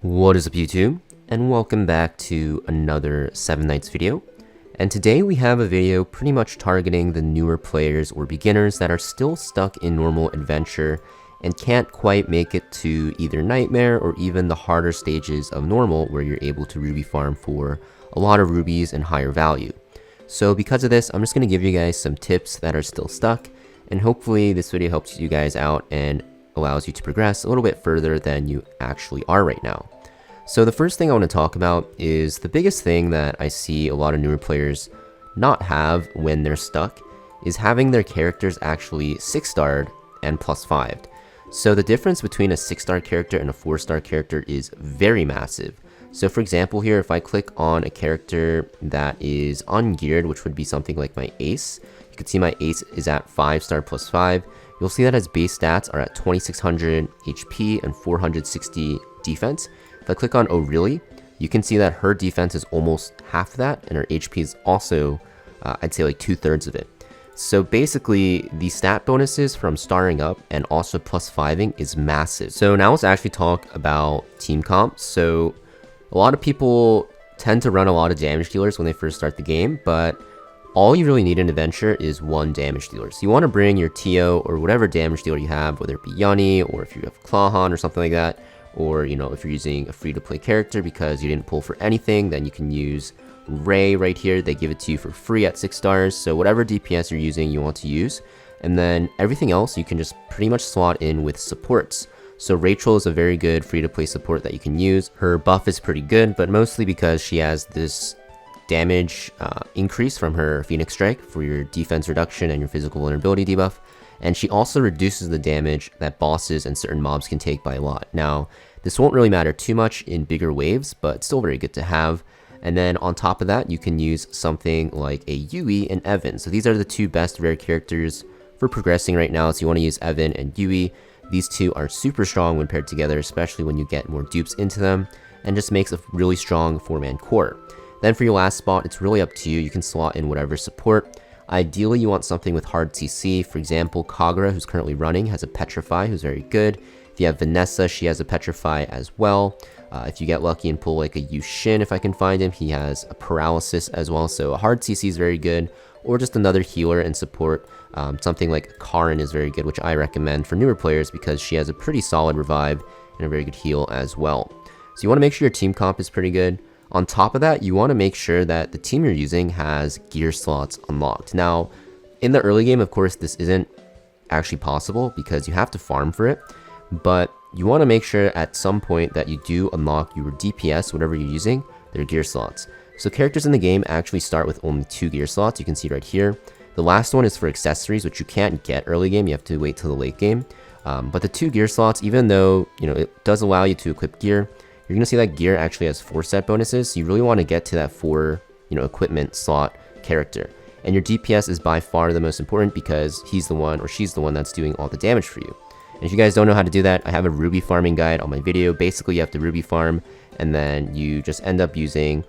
What is up YouTube, and welcome back to another 7 Nights video. And today we have a video pretty much targeting the newer players or beginners that are still stuck in normal adventure and can't quite make it to either nightmare or even the harder stages of normal where you're able to ruby farm for a lot of rubies and higher value. So because of this, I'm just going to give you guys some tips that are still stuck, and hopefully this video helps you guys out and allows you to progress a little bit further than you actually are right now. So the first thing I want to talk about is the biggest thing that I see a lot of newer players not have when they're stuck is having their characters actually 6-starred and +5'd. So the difference between a 6-star character and a 4-star character is very massive. So for example here, if I click on a character that is ungeared, which would be something like my ace, you can see my ace is at 5-star +5. You'll see that his base stats are at 2600 HP and 460 defense. If I click on oh really, you can see that her defense is almost half that, and her HP is also, I'd say like 2/3 of it. So basically, the stat bonuses from starring up and also +5ing is massive. So now let's actually talk about team comp. So a lot of people tend to run a lot of damage dealers when they first start the game, but all you really need in Adventure is one damage dealer. So you want to bring your TO or whatever damage dealer you have, whether it be Yunny or if you have Clawhan or something like that, or if you're using a free-to-play character because you didn't pull for anything, then you can use Ray right here. They give it to you for free at 6 stars. So whatever DPS you're using, you want to use, and then everything else you can just pretty much slot in with supports. So Rachel is a very good free-to-play support that you can use. Her buff is pretty good, but mostly because she has this damage increase from her Phoenix Strike for your defense reduction and your physical vulnerability debuff, and she also reduces the damage that bosses and certain mobs can take by a lot. Now, this won't really matter too much in bigger waves, but it's still very good to have. And then on top of that, you can use something like a Yui and Evan. So these are the two best rare characters for progressing right now, so you want to use Evan and Yui. These two are super strong when paired together, especially when you get more dupes into them, and just makes a really strong 4-man core. Then for your last spot, it's really up to you. You can slot in whatever support. Ideally, you want something with hard CC. For example, Kagura, who's currently running, has a Petrify, who's very good. If you have Vanessa, she has a Petrify as well. If you get lucky and pull like a Yushin, if I can find him, he has a Paralysis as well. So a hard CC is very good, or just another healer and support. Something like Karin is very good, which I recommend for newer players because she has a pretty solid revive and a very good heal as well. So you want to make sure your team comp is pretty good. On top of that, you want to make sure that the team you're using has gear slots unlocked. Now, in the early game, of course, this isn't actually possible because you have to farm for it, but you want to make sure at some point that you do unlock your DPS, whatever you're using, their gear slots. So characters in the game actually start with only 2 gear slots. You can see right here. The last one is for accessories, which you can't get early game. You have to wait till the late game. But the 2 gear slots, even though it does allow you to equip gear, you're going to see that gear actually has 4 set bonuses, so you really want to get to that 4 equipment slot character. And your DPS is by far the most important because he's the one or she's the one that's doing all the damage for you. And if you guys don't know how to do that, I have a ruby farming guide on my video. Basically, you have to ruby farm, and then you just end up using,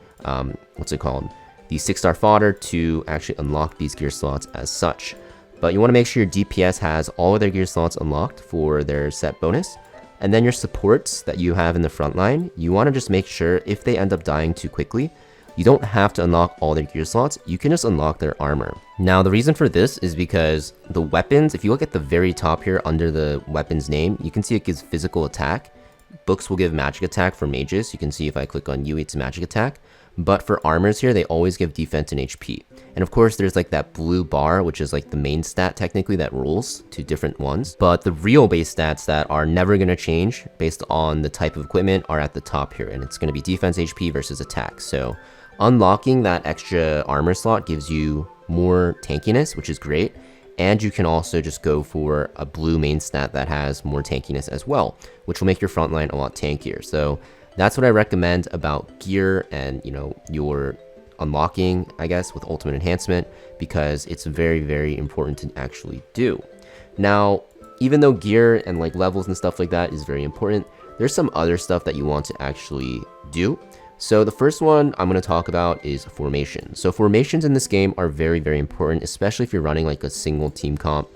what's it called? The 6-star fodder to actually unlock these gear slots as such. But you want to make sure your DPS has all of their gear slots unlocked for their set bonus. And then your supports that you have in the front line, you want to just make sure if they end up dying too quickly, you don't have to unlock all their gear slots, you can just unlock their armor. Now the reason for this is because the weapons, if you look at the very top here under the weapon's name, you can see it gives physical attack. Books will give magic attack for mages. You can see if I click on Yui, it's magic attack. But for armors here, they always give defense and HP. And of course, there's like that blue bar, which is like the main stat technically that rules to different ones. But the real base stats that are never going to change based on the type of equipment are at the top here. And it's going to be defense, HP versus attack. So unlocking that extra armor slot gives you more tankiness, which is great. And you can also just go for a blue main stat that has more tankiness as well, which will make your front line a lot tankier. So that's what I recommend about gear and your unlocking, I guess, with ultimate enhancement, because it's very, very important to actually do. Now, even though gear and like levels and stuff like that is very important, there's some other stuff that you want to actually do. So the first one I'm going to talk about is formation. So formations in this game are very, very important, especially if you're running like a single team comp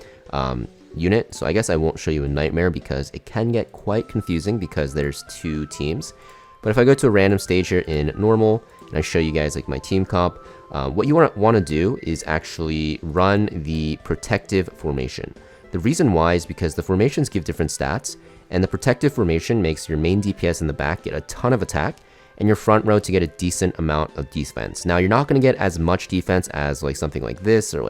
unit. So I guess I won't show you a nightmare because it can get quite confusing because there's 2 teams. But if I go to a random stage here in normal, and I show you guys like my team comp, what you want to do is actually run the protective formation. The reason why is because the formations give different stats, and the protective formation makes your main DPS in the back get a ton of attack, and your front row to get a decent amount of defense. Now, you're not going to get as much defense as like something like this or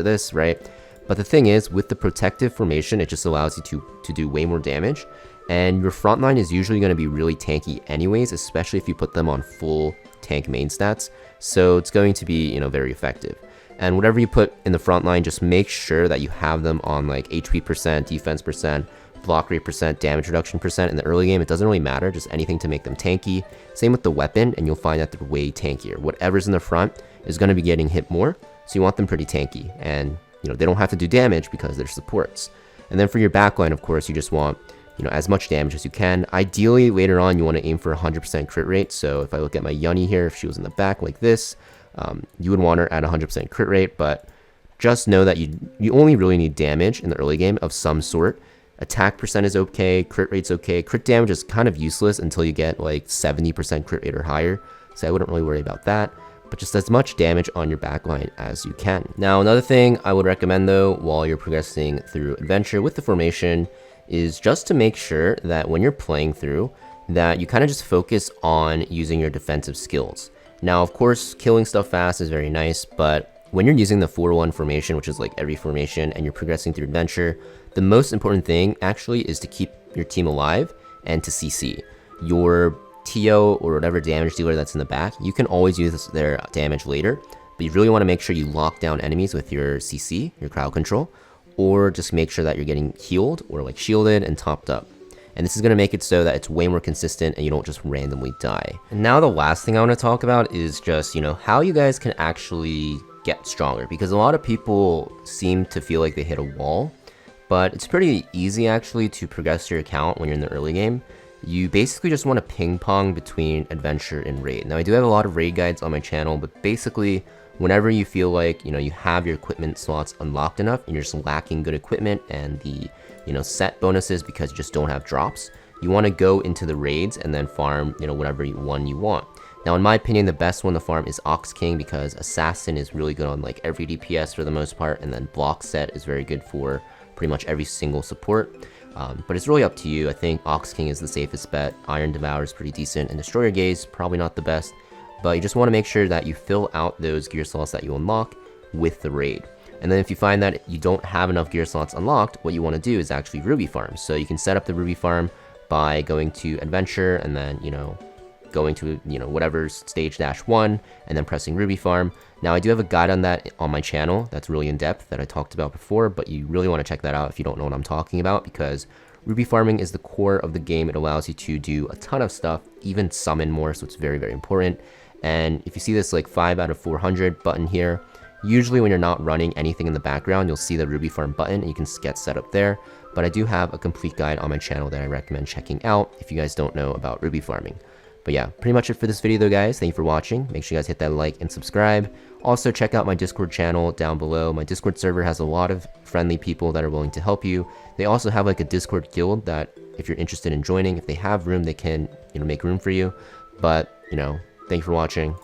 this, right? But the thing is, with the protective formation, it just allows you to do way more damage. And your front line is usually going to be really tanky anyways, especially if you put them on full tank main stats. So it's going to be, very effective. And whatever you put in the front line, just make sure that you have them on like HP percent, defense percent, block rate percent, damage reduction percent. In the early game, it doesn't really matter, just anything to make them tanky. Same with the weapon, and you'll find that they're way tankier. Whatever's in the front is going to be getting hit more, so you want them pretty tanky. And, they don't have to do damage because they're supports. And then for your backline, of course, you just want as much damage as you can. Ideally, later on, you want to aim for 100% crit rate. So if I look at my Yunny here, if she was in the back like this, you would want her at 100% crit rate. But just know that you only really need damage in the early game of some sort. Attack percent is okay, crit rate's okay. Crit damage is kind of useless until you get like 70% crit rate or higher. So I wouldn't really worry about that. But just as much damage on your backline as you can. Now, another thing I would recommend though, while you're progressing through adventure with the formation, is just to make sure that when you're playing through, that you kind of just focus on using your defensive skills. Now, of course, killing stuff fast is very nice, but when you're using the 4-1 formation, which is like every formation, and you're progressing through adventure, the most important thing actually is to keep your team alive and to CC. Your TO or whatever damage dealer that's in the back, you can always use their damage later, but you really want to make sure you lock down enemies with your CC, your crowd control, or just make sure that you're getting healed or like shielded and topped up. And this is going to make it so that it's way more consistent and you don't just randomly die. And now the last thing I want to talk about is just, how you guys can actually get stronger, because a lot of people seem to feel like they hit a wall, but it's pretty easy actually to progress your account when you're in the early game. You basically just want to ping pong between adventure and raid. Now, I do have a lot of raid guides on my channel, but basically whenever you feel like, you have your equipment slots unlocked enough and you're just lacking good equipment and the, set bonuses because you just don't have drops, you want to go into the raids and then farm, whatever one you want. Now, in my opinion, the best one to farm is Ox King, because Assassin is really good on like every DPS for the most part, and then Block Set is very good for pretty much every single support. But it's really up to you. I think Ox King is the safest bet. Iron Devour is pretty decent, and Destroyer Gaze, probably not the best. But you just want to make sure that you fill out those gear slots that you unlock with the raid. And then if you find that you don't have enough gear slots unlocked, what you want to do is actually Ruby farm. So you can set up the Ruby farm by going to Adventure and then, going to, whatever stage -1 and then pressing Ruby farm. Now, I do have a guide on that on my channel that's really in depth that I talked about before, but you really want to check that out if you don't know what I'm talking about, because Ruby farming is the core of the game. It allows you to do a ton of stuff, even summon more, so it's very, very important. And if you see this like 5 out of 400 button here, usually when you're not running anything in the background, you'll see the Ruby farm button and you can get set up there. But I do have a complete guide on my channel that I recommend checking out if you guys don't know about Ruby farming. But yeah, pretty much it for this video though, guys. Thank you for watching. Make sure you guys hit that like and subscribe. Also, check out my Discord channel down below. My Discord server has a lot of friendly people that are willing to help you. They also have like a Discord guild that if you're interested in joining, if they have room, they can, make room for you. But, thank you for watching.